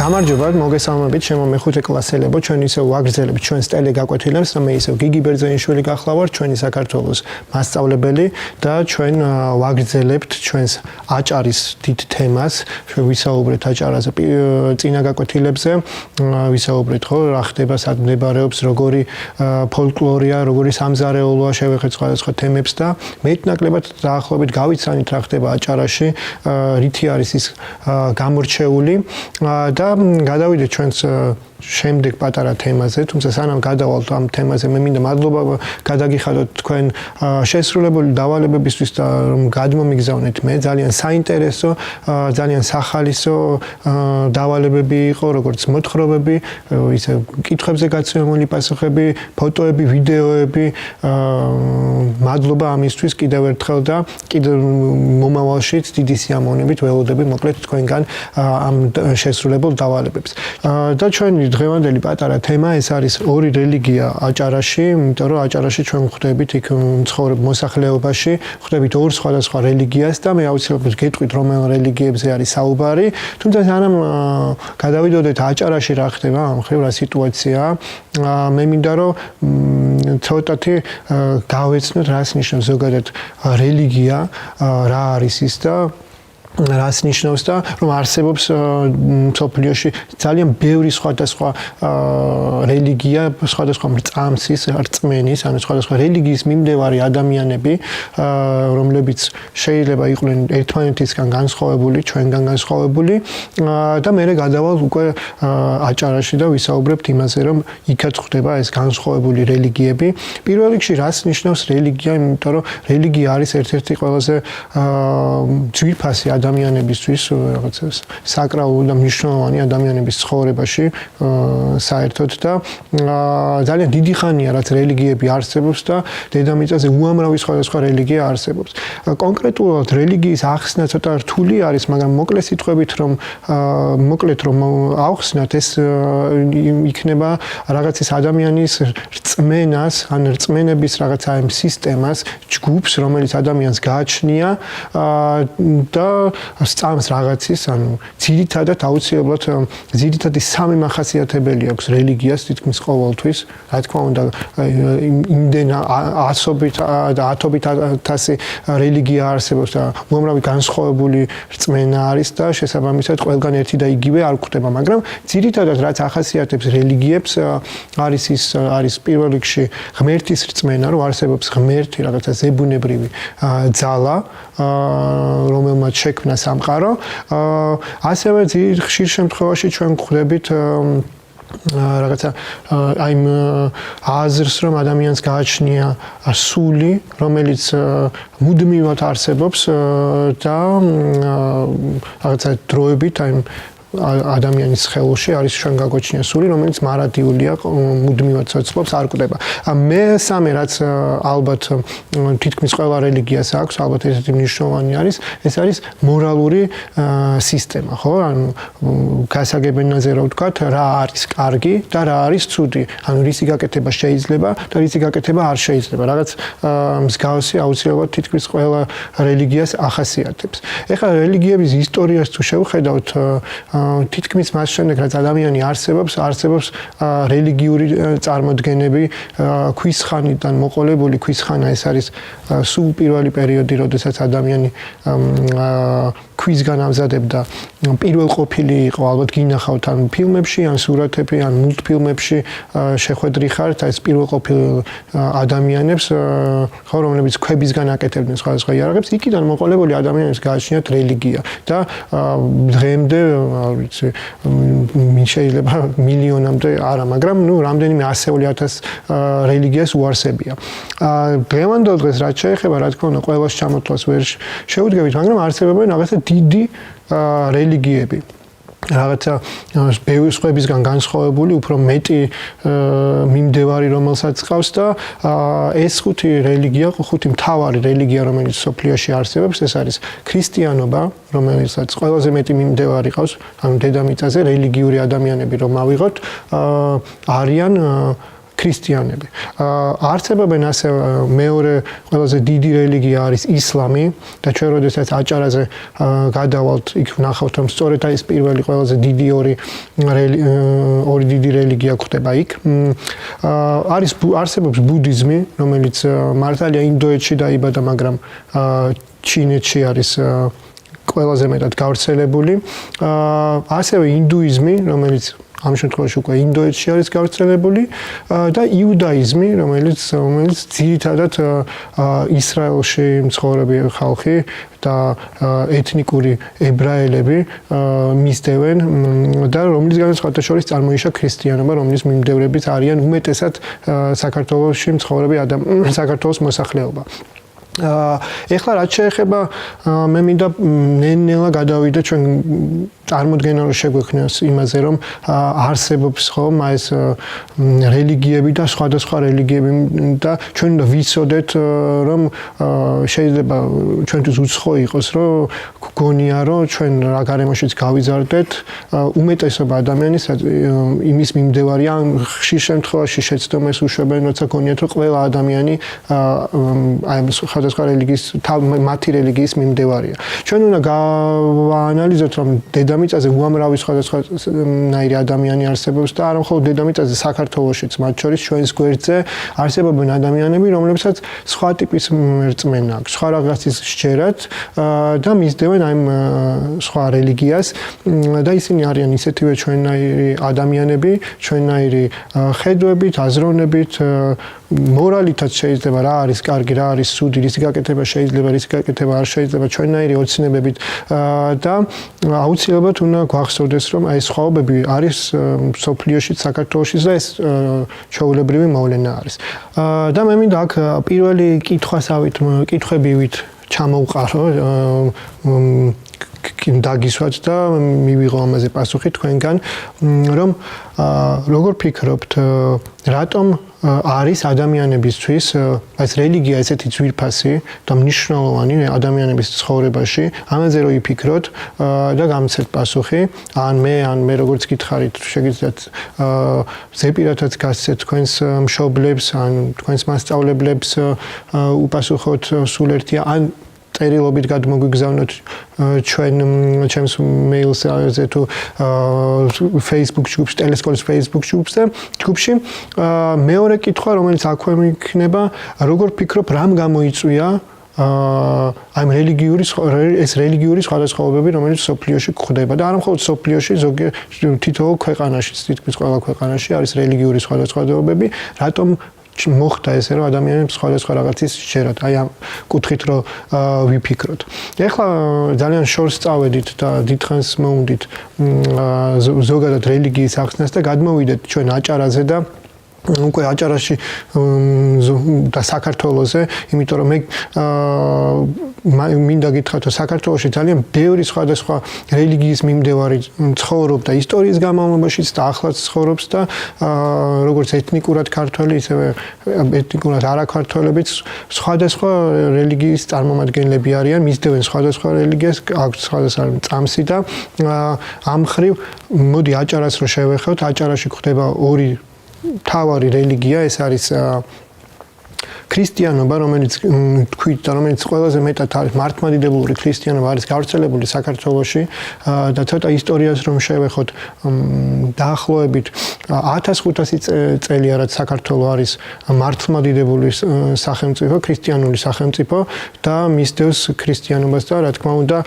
გამარჯობა, მოგესალმებით ჩემო მეხუთე კლასელებო, ჩვენ ისევ ვაგრძელებთ ჩვენს ტელეგაკვეთილებს და მე ისევ გიგი ბერძენიშვილი გახლავარ, ჩვენი საქართველოს მასწავლებელი და ჩვენ ვაგრძელებთ ჩვენს აჭარის დიდ თემას, ვისაუბრეთ აჭარაზე წინა გაკვეთილებზე, ვისაუბრეთ ხო, რა ხდება, სად მდებარეობს, როგორი ფოლკლორია, როგორი სამზარეულოა, შევეხეთ სხვადასხვა თემებს და მეტნაკლებად დაახლოებით გავიცანით რა ხდება აჭარაში, რითი არის ის გამორჩეული და გადავიდეთ ჩვენს შემდეგ პატარა თემაზე, თუმცა სანამ გადავალთ ამ თემაზე, მე მინდა მადლობა გადაგიხადოთ თქვენ შესრულებული დავალებებისთვის და რომ გადმომიგზავნეთ მე ძალიან საინტერესო, ძალიან სახალისო დავალებები იყო, როგორც მოთხრობები, ისე კითხვებზე გაცემული პასუხები, ფოტოები, ვიდეოები. მადლობა ამისთვის კიდევ ერთხელ და კიდევ მომავალშიც დიდი სიამოვნებით ველოდები მოკლედ თქვენგან ამ შესრულებულ დავალებებს. და ჩვენი დღევანდელი პატარა თემა ეს არის ორი რელიგია აჭარაში, იმიტომ რომ აჭარაში ჩვენ ვხვდებით იქ მცხოვრებ მოსახლეობაში, ვხვდებით ორ სხვადასხვა რელიგიას და მე აუცილებლად გეტყვით რომელ რელიგიებზე არის საუბარი, თუმცა სანამ გადავიდოდეთ აჭარაში რა ხდება, ამ ხრივ რა სიტუაციაა, მე მინდა რომ ცოტათი გავეცნოთ რას ნიშნავს ზოგადად რელიგია, რა არის ის და რას ნიშნავს და რომ არსებობს მსოფლიოში ძალიან ბევრი სხვადასხვა რელიგია, სხვადასხვა რწამსის, რწმენის, ანუ სხვადასხვა რელიგიის მიმდევარი ადამიანები, რომლებიც შეიძლება იყვნენ ერთმანეთისგან განსხვავებული, ჩვენგან განსხვავებული და მე გადავალ უკვე აჭარაში და ვისაუბრებთ იმაზე, რომ იქაც ხდება ეს განსხვავებული რელიგიები. პირველ რიგში რას ნიშნავს რელიგია, იმიტომ რომ რელიგია არის ერთ-ერთი ყველაზე ძვირფასი ადამიანებისთვის რაღაც საკრალური და მნიშვნელოვანი ადამიანების ცხოვრებაში საერთოდ და ძალიან დიდი ხანია რაც რელიგიები არსებობს და დედამიწაზე უამრავი სხვადასხვა რელიგია არსებობს. კონკრეტულად რელიგიის ახსნა ცოტა რთული არის, მაგრამ მოკლე სიტყვებით რომ მოკლედ რომ ავხსნათ ეს იქნება რაღაცის ადამიანის რწმენას, ან რწმენების რაღაცა იმ სისტემას, ჯგუფს, რომელიც ადამიანს გააჩნია და სწამს რაღაცის, ანუ ძირითადად აუცილებლად ძირითადი სამი მახასიათებელი აქვს რელიგიას თითქმის ყოველთვის, რა თქმა უნდა, იმდენ ასობით და ათობით ათასი რელიგია არსებობს და უამრავი განსხვავებული რწმენა არის და შესაბამისად ყველგან ერთი და იგივე არ გვხვდება, მაგრამ ძირითადად რაც ახასიათებს რელიგიებს არის პირველ რიგში ღმერთის რწმენა, რომ არსებობს ღმერთი, რაღაცა ზებუნებრივი ძალა, რომელმაც შექმნა სამყარო. ასევე ხშირ შემთხვევაში ჩვენ გვხვდებით რაღაცა აიმ აზრს, რომ ადამიანს გააჩნია სული, რომელიც მუდმივად არსებობს და რაღაცა დროებით აიმ ადამიანის სხეულში არის ჩვენ გაგოჩნია სული, რომელიც მარადიულია, მუდმივად ცოცხლობს, არ კვდება. მესამე რაც ალბათ თითქმის ყველა რელიგიას აქვს, ალბათ ესეთი მნიშვნელოვანი არის, ეს არის მორალური სისტემა, ხო? ანუ გასაგებენაზე რა ვთქვათ, რა არის კარგი და რა არის ცუდი. ანუ რისი გაკეთება შეიძლება და რისი გაკეთება არ შეიძლება. რაღაც მსგავსი აუცილებლად თითქმის ყველა რელიგიას ახასიათებს. ეხლა რელიგიების ისტორიას თუ შევხედავთ, თითქმის მას შემდეგ რაც ადამიანი არსებობს რელიგიური წარმოდგენები ქვის ხანიდან მოყოლებული. ქვის ხანა ეს არის სულ პირველი პერიოდი, როდესაც ადამიანი ქვისგან ამზადებდა პირველ ყოფილი იყო, ალბათ გინახავთ ან ფილმებში, ან სურათებში, ან მულტფილმებში შეხვედრი ხართ ეს პირველ ყოფილ ადამიანებს, ხო, რომლებიც ქვებისგან აკეთებდნენ სხვადასხვა იარაღებს, იქიდან მოყოლებული ადამიანებს გააჩნიათ რელიგია და დღემდე ვიცი, შეიძლება მილიონამდე არა, მაგრამ რამდენიმე ასეული ათას რელიგიას უარსებია. დღევანდელ დღეს რაც შეეხება, რა თქმა უნდა, ყველას ჩამოთვლას ვერ შეუდგებით, მაგრამ არსებობენ რაღაცა დიდი რელიგიები. რაღაცა ბევრი სხვებისგან განსხვავებული, უფრო მეტი მიმდევარი რომელსაც ყავს და ეს ხუთი რელიგია, ხუთი მთავარი რელიგია, რომელიც სოფლიოში არსებობს, ეს არის ქრისტიანობა, რომელსაც ყველაზე მეტი მიმდევარი ყავს, ანუ დედამიწაზე რელიგიური ადამიანები რომ ავიღოთ, არიან ქრისტიანები. არსებობენ ასე მეორე ყველაზე დიდი რელიგია არის ისლამი და ჩვენ როდესაც აჭარაზე გადავალთ, იქ ვნახავთ, რომ სწორედ ეს პირველი ყველაზე დიდი ორი დიდი რელიგია გვხდება იქ. არსებობს ბუდიზმი, რომელიც მართალია ინდოეთში დაიბადა, მაგრამ ჩინეთში არის ყველაზე მეტად გავრცელებული. ასევე ინდუიზმი, რომელიც ამ შემთხვევაში უკვე ინდოეთში არის გავრცელებული და იუდაიზმი, რომელიც ძირითადად ისრაელში მცხოვრები ხალხი და ეთნიკური ებრაელები მისდევენ და რომლისგანაც სხვათა შორის წარმოიშვა ქრისტიანობა, რომლის მიმდევრებიც არიან უმეტესად საქართველოში მცხოვრები საქართველოს მოსახლეობა. ეხლა რაც შეეხება მე მინდა ნელ-ნელა გადავიდე ჩვენ წარმოდგენა რომ შეგვექნას იმაზე რომ არსებობს ხომ ეს რელიგიები და სხვადასხვა რელიგიები და ჩვენ უნდა ვიცოდეთ რომ შეიძლება ჩვენთვის უცხო იყოს რომ გგონია რომ ჩვენ რა გარემოშიც გავიზარდეთ უმეტესობა ადამიანის იმის მიმდევარია ხშირ შემთხვევაში შეცდომას უშვებენ როცა გონიათ რომ ყველა ადამიანი აი სხვადასხვა რელიგიის მათი რელიგიის მიმდევარია ჩვენ უნდა გავაანალიზოთ რომ დედამიწაზე უამრავი სხვადასხვანაირი ადამიანი არსებობს და არა მხოლოდ დედამიწაზე საქართველოშიც მათ შორის ჩვენს გვერდზე არსებობენ ადამიანები რომლებსაც სხვა ტიპის რწმენა აქვს სხვა რაღაცის სჯერათ და მისდევენ აი სხვა რელიგიას და ისინი არიან ისეთივე ჩვენნაირი ადამიანები ჩვენნაირი ხედვებით აზროვნებით მორალითაც შეიძლება რა არის კარგი რა არის სუდი რის გაკეთება შეიძლება რის გაკეთება არ შეიძლება ჩვენნაირი ოცნებებით და აუცილებლად უნდა გვახსოვდეს რომ აი სხვაობები არის სოფლიოში საქართველოში და ეს ჩვეულებრივი მოვლენა არის და მე მინდა აქ პირველი კითხვებივით ჩამოვყარო დაგისვათ და მივიღო ამაზე პასუხი თქვენგან რომ როგორ ფიქრობთ რატომ არის ადამიანებისთვის ეს რელიგია ესეთი ძვირფასი და მნიშვნელოვანი ადამიანების ცხოვრებაში ამაზე რო იფიქროთ და გამცეთ პასუხი ან მე როგორც გითხარით შეგიძლიათ ზეპირათაც გასცეთ თქვენს მშობლებს ან თქვენს მასწავლებლებს უპასუხოთ სულ ერთი ან წერილობით გადმოგვიგზავნოთ ჩემს მეილზე თუ Facebook ჯგუფში, ტელესკოლის Facebook ჯგუფში. მეორე კითხვა, რომელიც აქვე მიქნება, როგორ ფიქრობ, რამ გამოიწვია აი რელიგიური სხვადასხვაობები, რომელიც სოფლიოში გვხვდება და არა მხოლოდ სოფლიოში, ზოგიერთ თითოეულ ქვეყანაში, თითქმის ყველა ქვეყანაში არის რელიგიური სხვადასხვაობები, რატომ მოხდა ესე რომ ადამიანებს სხვადასხვა რაღაცის შეერათ აი ამ კუთხით რომ ვიფიქროთ. ეხლა ძალიან შორს წავედით და დიდხანს მოვუნდით ზოგადად რელიგიის ახსნას და გადმოვიდეთ ჩვენ აჭარაზე და უკვე აჭარაში და საქართველოზე, იმიტომ რომ მე მინდა გითხრათ რომ საქართველოში ძალიან ბევრი სხვადასხვა რელიგიის მიმდევარი ცხოვრობდა ისტორიის განმავლობაშიც და ახლაც ცხოვრობს და როგორც ეთნიკურად ქართველი, ისევე ეთნიკურად არაქართველებიც სხვადასხვა რელიგიის წარმომადგენლები არიან, მისდევენ სხვადასხვა რელიგიას, აქვს სხვადასხვა წამსი და ამ მხრივ მოდი აჭარას რო შევეხოთ, აჭარაში გვხდება ორი თავარი რელიგია ეს არის ქრისტიანობა, რომელიც თქვით და რომელიც ყველაზე მეტად არის მართლმადიდებლური ქრისტიანობა არის გავრცელებული საქართველოში და ცოტა ისტორიას რომ შევეხოთ დაახლოებით 1500 წელია რაც საქართველო არის მართლმადიდებლური სახელმწიფო, ქრისტიანული სახელმწიფო და მისდევს ქრისტიანობას და რა თქმა უნდა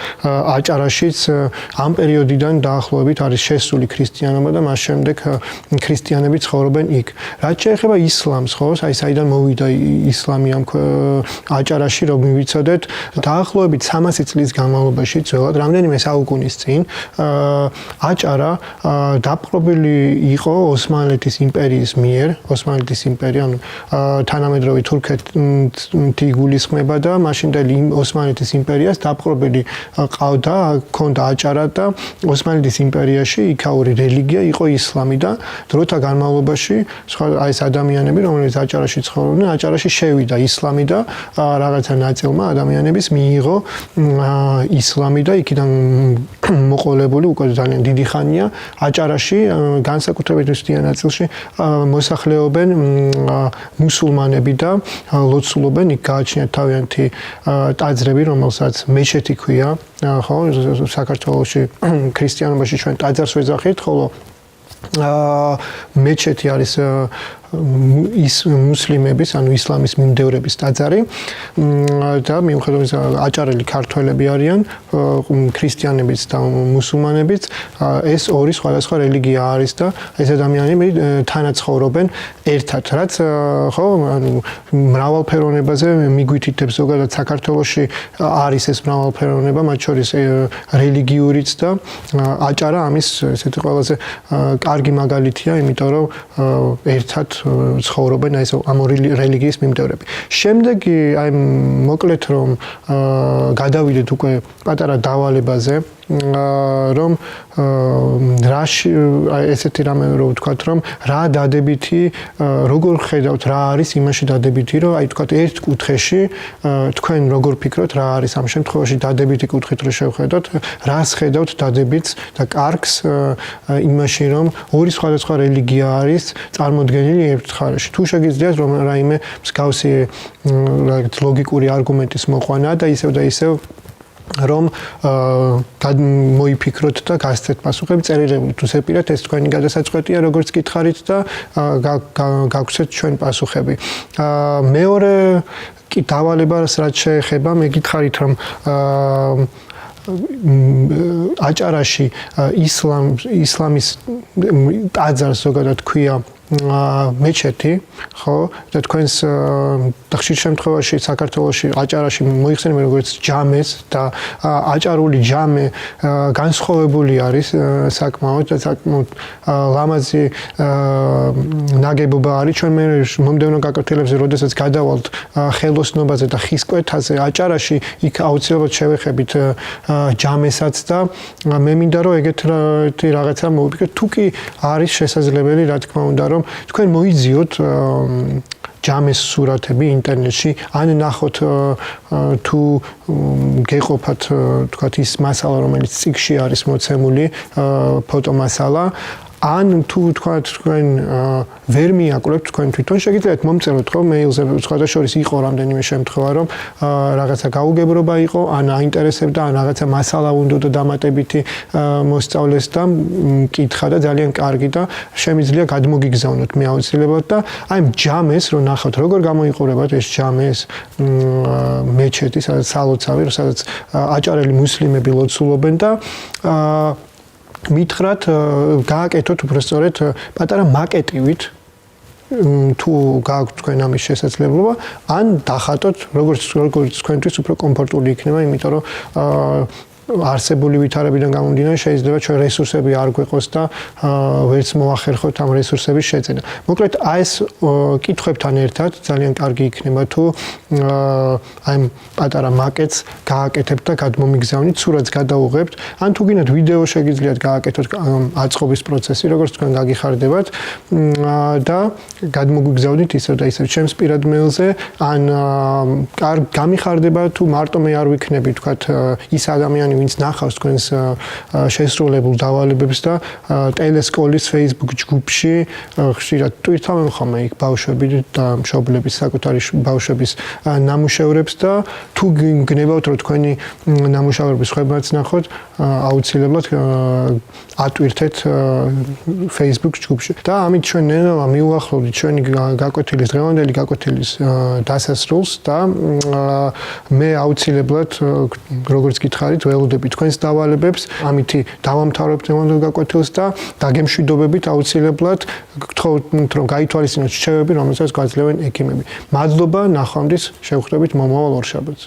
აჭარაშიც ამ პერიოდიდან დაახლოებით არის შესული ქრისტიანობა და მას შემდეგ ქრისტიანები ცხოვრობენ იქ. რაც შეეხება ისლამს, ხო, აი საიდან მოვიდა ისლამი ამ აჭარაში რომ მივიცოდეთ დაახლოებით 300 წლის განმავლობაში ძველად რამდენიმე საუკუნის წინ აჭარა დაპყრობილი იყო ოსმალეთის იმპერიის მიერ ოსმალეთის იმპერია ანუ თანამედროვე თურქეთი გულისხმება და მაშინდელი ოსმალეთის იმპერიას დაპყრობილი ყავდა ქონდა აჭარა და ოსმალეთის იმპერიაში იქაური რელიგია იყო ისლამი და დროთა განმავლობაში ეს ადამიანები რომლებიც აჭარაში ცხოვრობდნენ აჭარაში შევიდა ისლამი და რაღაცა ნაწილმა ადამიანების მიიღო ისლამი და იქიდან მოყოლებული უკვე ძალიან დიდი ხანია აჭარაში განსაკუთრებით მისდიან ნაწილში მოსახლეობენ მუსულმანები და ლოცულობენ იქ გააჩნიათ თავიანთი ტაძრები რომელსაც მეჩეთი ქვია ხო საქართველოში ქრისტიანობაში ჩვენ ტაძარს ვეძახით ხოლო მეჩეთი არის ის მუსლიმების ანუ ისლამის მიმდევრების ტაძარი და მიუხედავად იმისა აჭარელი ქართველები არიან ქრისტიანებიც და მუსულმანებიც ეს ორი სხვადასხვა რელიგია არის და ეს ადამიანები თანაცხოვრობენ ერთად რაც ხო ანუ მრავალფეროვნებაზე მიგვითითებს ზოგადად საქართველოში არის ეს მრავალფეროვნება მათ შორის რელიგიურიც და აჭარა ამის ესეთი ყველაზე კარგი მაგალითია იმიტომ რომ ერთად ცხოვრობენ ეს ამ რელიგიის მიმდევრები. შემდეგი აი მოკლედ რომ გადავიდეთ უკვე პატარა დავალებაზე რომ რაში ესეთი რამე რო ვთქვათ რომ რა დადებითი როგორ ხედავთ რა არის იმაში დადებითი რომ აი ვთქვათ ერთ კუთხეში თქვენ როგორ ფიქრობთ რა არის ამ შემთხვევაში დადებითი კუთხით რო შევხედოთ რას ხედავთ დადებითს და კარგს იმაში რომ ორი სხვადასხვა რელიგია არის წარმოდგენილი ერთ მხარეში თუ შეგიძლიათ რომ რაიმე მსგავსი ლოგიკური არგუმენტის მოყვანა და ისევ რომ მოიფიქროთ და გასცეთ პასუხები წერილები თუ ზეპირად ეს თქვენი გადასაწყვეტია როგორც გითხარით და გაგვცეთ ჩვენ პასუხები. მეორე კი დავალებას რაც შეეხება მე გითხარით რომ აჭარაში ისლამის ტაძარს ზოგადად ქვია მეჩეთი ხო და თქვენს და ხშირ შემთხვევაში საქართველოში აჭარაში მოიხსენებენ როგორც ჯამეს და აჭარული ჯამე განსხვავებული არის საკმაოდ და საკმაოდ ლამაზი ნაგებობა არის ჩვენ მე მომდევნო გაკეთილებზე როდესაც გადავალთ ხელოსნობაზე და ხისკვეთაზე აჭარაში იქ აუცილებლად შევეხებით ჯამესაც და მე მინდა რომ ეგეთი რაღაცა მოვიფიქროთ თუ კი არის შესაძლებელი რა თქმა უნდა რომ თქვენ მოიძიოთ ჯამეს სურათები ინტერნეტში ან ნახოთ თუ გეყოფათ თქვათ ის მასალა რომელიც წიგში არის მოცემული ფოტომასალა ან თუ თქვათ თქვენ ვერ მიაკვრებთ თქვენ თვითონ შეგიძლიათ მომწეროთ ხო მეილზე სხვადასხვა იყო რამდენიმე შემთხვევა რომ რაღაცა გაუგებრობა იყო ან აინტერესებდა ან რაღაცა მასალა უნდა დამატებითი მოსწავლეს და მკითხა და ძალიან კარგი და შემიძლია გადმოგიგზავნოთ მე აუცილებლად და აი ჯამეს რომ ნახავთ როგორ გამოიყურებათ ეს ჯამეს მეჩეთი სადაც სალოცავი სადაც აჭარელი მუსლიმები ლოცულობენ და მითხრათ გააკეთოთ უბრალოდ პატარა მაკეტივით თუ გააქვთ თქვენ ამის შესაძლებლობა ან დახატოთ როგორც თქვენთვის უფრო კომფორტული იქნება იმიტომ რომ არსებული ვითარებიდან გამომდინარე შეიძლება ჩვენ რესურსები არ გვეყოს და ვერც მოახერხოთ ამ რესურსების შეძენა. მოკლედ აი ეს კითხვებთან ერთად ძალიან კარგი იქნება თუ აი პატარა მაკეტს გააკეთებთ და გადმომიგზავნით, სურათს გადაუღებთ, ან თუ გინდათ ვიდეო შეგიძლიათ გააკეთოთ აწყობის პროცესი, როგორც თქვენ გაგიხარდებათ და გადმოგიგზავნით ისევ და ისევ ჩემს პირად მეილზე, ან გამიხარდება თუ მარტო მე არ ვიქნები, თქვათ ის ადამიანი ვინც ნახავს თქვენს შესრულებულ დავალებებს და ტელესკოლის Facebook ჯგუფში ხშირად ტვირთავენ ხოლმე იქ ბავშვები და მშობლების საკუთარი ბავშვების ნამუშევრებს და თუ გნებავთ რომ თქვენი ნამუშევრების ხვებაც ნახოთ აუცილებლად ატვირთეთ Facebook ჯგუფში და ამით ჩვენ ნელა მიუახლოვდით ჩვენი გაკვეთილის დღევანდელი გაკვეთილის დასასრულს და მე აუცილებლად როგორც გითხარით ველოდები თქვენს დავალებებს ამითი დავამთავრებთ დღევანდელ გაკვეთილს და დაგემშვიდობებით აუცილებლად გთხოვთ რომ გაითვალისწინოთ რჩევები რომელსაც გვაძლევენ ექიმები. მადლობა ნახვამდის შევხვდებით მომავალ ორშაბათს.